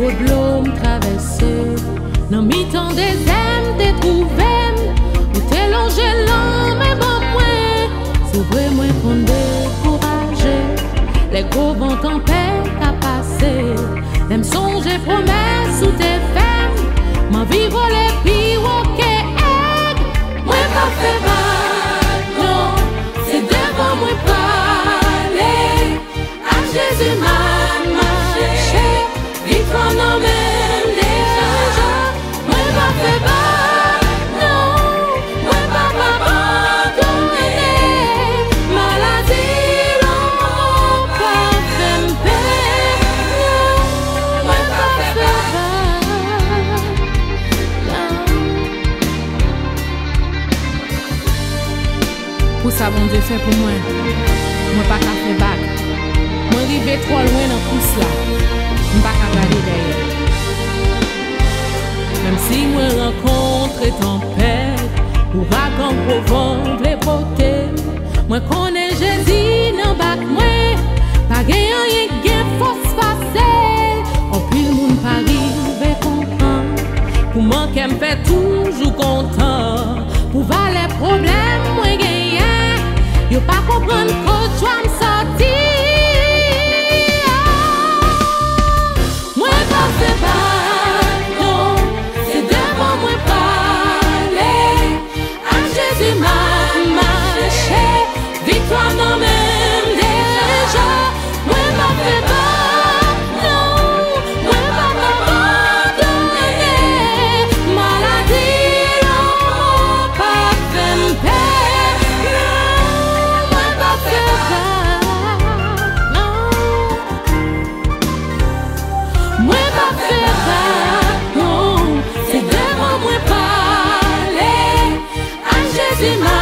trop de l'eau traversé. Dans mi-temps des aimes, t'es trouvé. Ou t'es longé l'homme, mais bon, moi. C'est vrai, moi, qu'on découragé. Les gros vents tempêtes à passer. T'aimes songer, promesses ou tes femmes. M'en vivre les pires, ok, egg. Moi, pas fait mal, non. C'est devant moi, parler. À Jésus, m'a marché. Victoire, non, même déjà. Moi, pas fait mal, non. Moi, pas abandonné. Maladie, l'homme, pas fait paix. Moi, pas fait mal, non. Pour ça, bon Dieu fait pour moi. Moi, pas qu'à faire bac. Moi, arrivé trop loin dans tout cela. Moi, pas qu'à regarder derrière. Même si moi rencontre tempête, ouragan provoque les beautés. Moi connais Jésus dans bac moi, pas gain rien gain force facile. En plus le monde pas arrive comprendre. Pour manquer me fait toujours content. Pour voir les problèmes moi gain. Yo pas comprendre que tu vas me sortir. Moi pas fait pas, non. C'est devant moi parler. À Jésus m'a marché. Victoire non même déjà. Moi pas fait pas, non. Moi pas abandonné. Maladie non, pas fait paix. Non, moi pas fait pas, non. Moi pas fait pas, non. C'est devant moi parler. À Jésus m'a